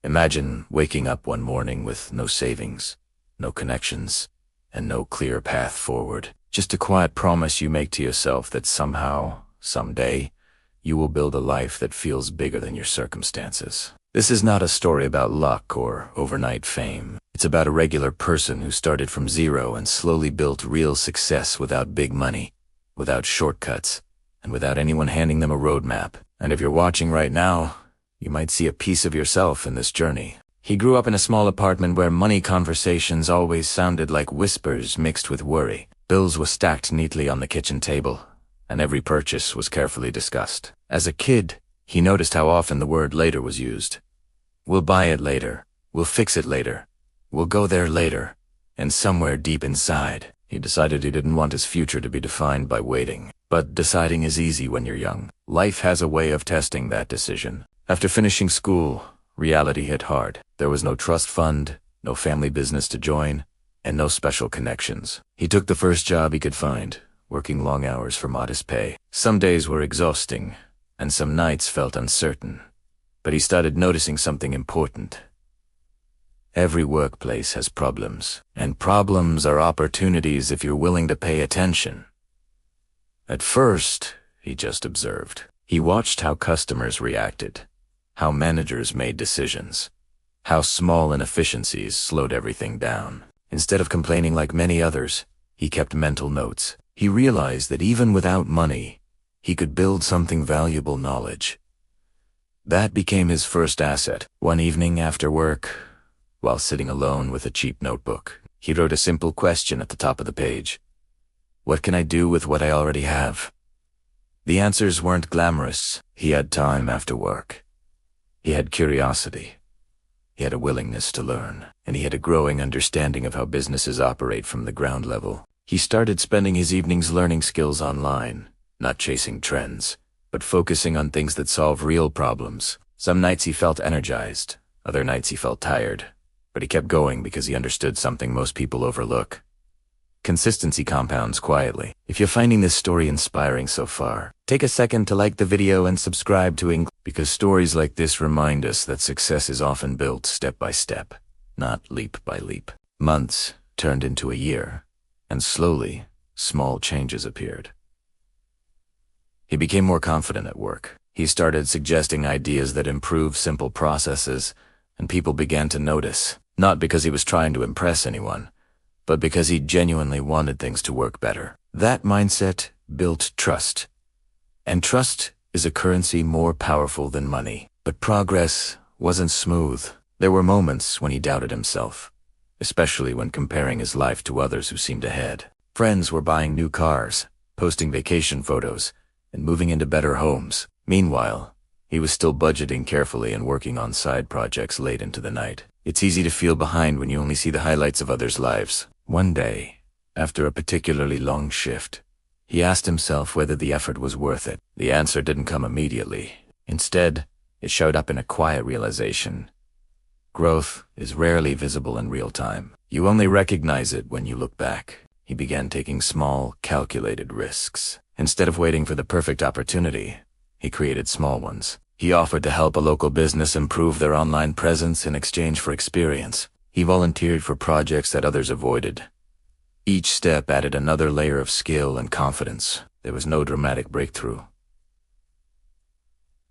Imagine waking up one morning with no savings, no connections, and no clear path forward. Just a quiet promise you make to yourself that somehow, someday, you will build a life that feels bigger than your circumstances. This is not a story about luck or overnight fame. It's about a regular person who started from zero and slowly built real success without big money, without shortcuts, and without anyone handing them a roadmap. And if you're watching right now, you might see a piece of yourself in this journey. He grew up in a small apartment where money conversations always sounded like whispers mixed with worry. Bills were stacked neatly on the kitchen table, and every purchase was carefully discussed. As a kid, he noticed how often the word later was used. We'll buy it later. We'll fix it later. We'll go there later. And somewhere deep inside, he decided he didn't want his future to be defined by waiting. But deciding is easy when you're young. Life has a way of testing that decision. After finishing school, reality hit hard. There was no trust fund, no family business to join, and no special connections. He took the first job he could find, working long hours for modest pay. Some days were exhausting, and some nights felt uncertain. But he started noticing something important. Every workplace has problems, and problems are opportunities if you're willing to pay attention. At first, he just observed. He watched how customers reacted, how managers made decisions, how small inefficiencies slowed everything down. Instead of complaining like many others, he kept mental notes. He realized that even without money, he could build something valuable: knowledge. That became his first asset. One evening after work, while sitting alone with a cheap notebook, he wrote a simple question at the top of the page. What can I do with what I already have? The answers weren't glamorous. He had time after work. He had curiosity. He had a willingness to learn, and he had a growing understanding of how businesses operate from the ground level. He started spending his evenings learning skills online, not chasing trends, but focusing on things that solve real problems. Some nights he felt energized, other nights he felt tired, but he kept going because he understood something most people overlook. Consistency compounds quietly. If you're finding this story inspiring so far, take a second to like the video and subscribe to English, because stories like this remind us that success is often built step by step, not leap by leap. Months turned into a year, and slowly, small changes appeared. He became more confident at work. He started suggesting ideas that improved simple processes, and people began to notice, not because he was trying to impress anyone, but because he genuinely wanted things to work better. That mindset built trust. And trust is a currency more powerful than money. But progress wasn't smooth. There were moments when he doubted himself, especially when comparing his life to others who seemed ahead. Friends were buying new cars, posting vacation photos, and moving into better homes. Meanwhile, he was still budgeting carefully and working on side projects late into the night. It's easy to feel behind when you only see the highlights of others' lives. One day, after a particularly long shift, he asked himself whether the effort was worth it. The answer didn't come immediately. Instead, it showed up in a quiet realization. Growth is rarely visible in real time. You only recognize it when you look back. He began taking small, calculated risks. Instead of waiting for the perfect opportunity, he created small ones. He offered to help a local business improve their online presence in exchange for experience. He volunteered for projects that others avoided. Each step added another layer of skill and confidence. There was no dramatic breakthrough,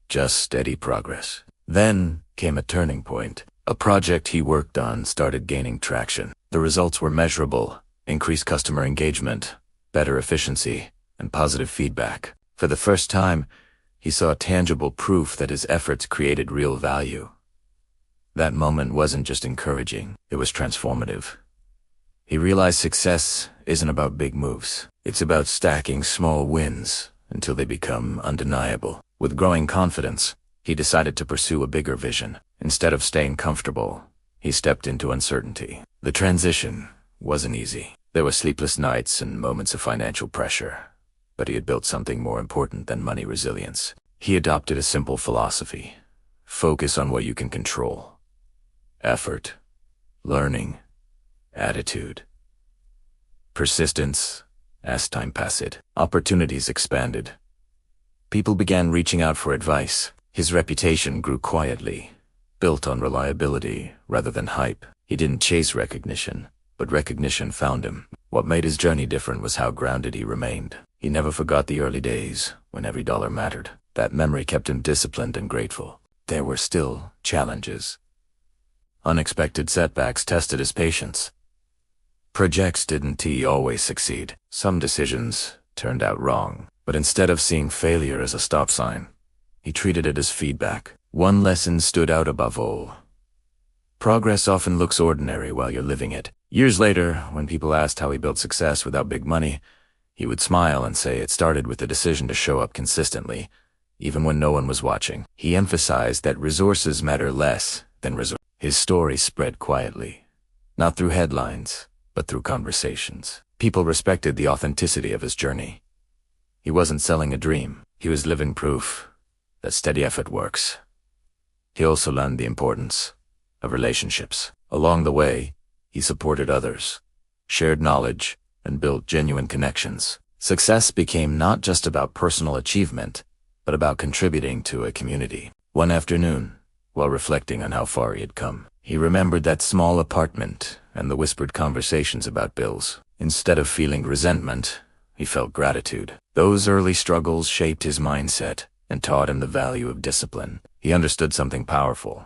just steady progress. Then came a turning point. A project he worked on started gaining traction. The results were measurable: increased customer engagement, better efficiency, and positive feedback. For the first time, he saw tangible proof that his efforts created real value. That moment wasn't just encouraging, it was transformative. He realized success isn't about big moves. It's about stacking small wins until they become undeniable. With growing confidence, he decided to pursue a bigger vision. Instead of staying comfortable, he stepped into uncertainty. The transition wasn't easy. There were sleepless nights and moments of financial pressure, but he had built something more important than money: resilience. He adopted a simple philosophy: focus on what you can control. Effort, learning, attitude, persistence. As time passed, opportunities expanded. People began reaching out for advice. His reputation grew quietly, built on reliability rather than hype. He didn't chase recognition, but recognition found him. What made his journey different was how grounded he remained. He never forgot the early days when every dollar mattered. That memory kept him disciplined and grateful. There were still challenges. Unexpected setbacks tested his patience. Projects didn't always succeed. Some decisions turned out wrong, but instead of seeing failure as a stop sign, he treated it as feedback. One lesson stood out above all. Progress often looks ordinary while you're living it. Years later, when people asked how he built success without big money, he would smile and say it started with the decision to show up consistently, even when no one was watching. He emphasized that resources matter less than results. His story spread quietly, not through headlines, but through conversations. People respected the authenticity of his journey. He wasn't selling a dream. He was living proof that steady effort works. He also learned the importance of relationships. Along the way, he supported others, shared knowledge, and built genuine connections. Success became not just about personal achievement, but about contributing to a community. One afternoon, while reflecting on how far he had come, he remembered that small apartment and the whispered conversations about bills. Instead of feeling resentment, he felt gratitude. Those early struggles shaped his mindset and taught him the value of discipline. He understood something powerful.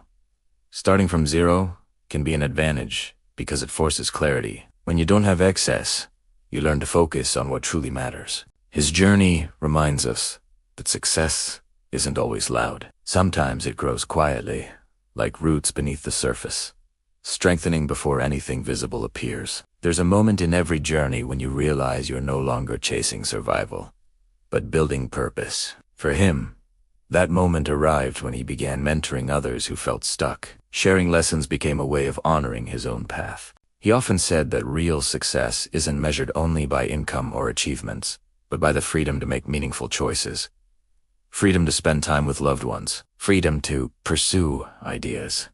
Starting from zero can be an advantage because it forces clarity. When you don't have excess, you learn to focus on what truly matters. His journey reminds us that success isn't always loud. Sometimes it grows quietly, like roots beneath the surface, strengthening before anything visible appears. There's a moment in every journey when you realize you're no longer chasing survival, but building purpose. For him, that moment arrived when he began mentoring others who felt stuck. Sharing lessons became a way of honoring his own path. He often said that real success isn't measured only by income or achievements, but by the freedom to make meaningful choices. Freedom to spend time with loved ones. Freedom to pursue ideas.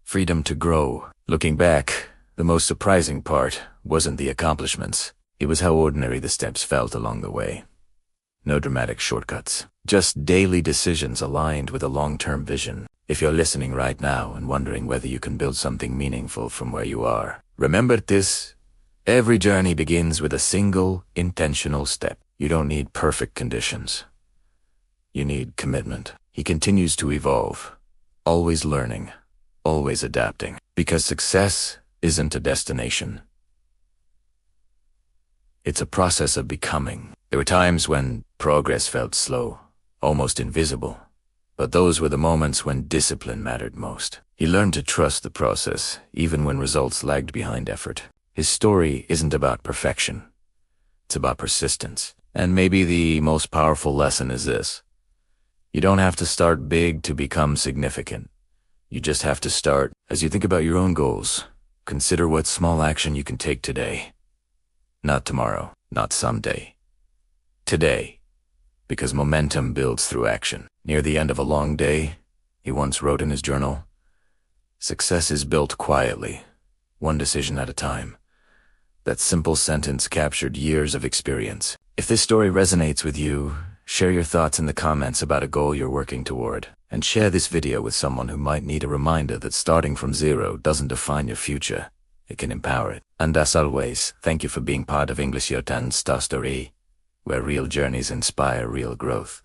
Freedom to grow. Looking back, the most surprising part wasn't the accomplishments. It was how ordinary the steps felt along the way. No dramatic shortcuts. Just daily decisions aligned with a long-term vision. If you're listening right now and wondering whether you can build something meaningful from where you are, remember this: every journey begins with a single, intentional step. You don't need perfect conditions. You need commitment. He continues to evolve, always learning, always adapting, because success isn't a destination. It's a process of becoming. There were times when progress felt slow, almost invisible, but those were the moments when discipline mattered most. He learned to trust the process, even when results lagged behind effort. His story isn't about perfection. It's about persistence. And maybe the most powerful lesson is this: you don't have to start big to become significant. You just have to start. As you think about your own goals, consider what small action you can take today. Not tomorrow, not someday. Today. Because momentum builds through action. Near the end of a long day, he once wrote in his journal, "Success is built quietly, one decision at a time." That simple sentence captured years of experience. If this story resonates with you, share your thoughts in the comments about a goal you're working toward, and share this video with someone who might need a reminder that starting from zero doesn't define your future. It can empower it. And as always, thank you for being part of English Your 10 Star Story, where real journeys inspire real growth.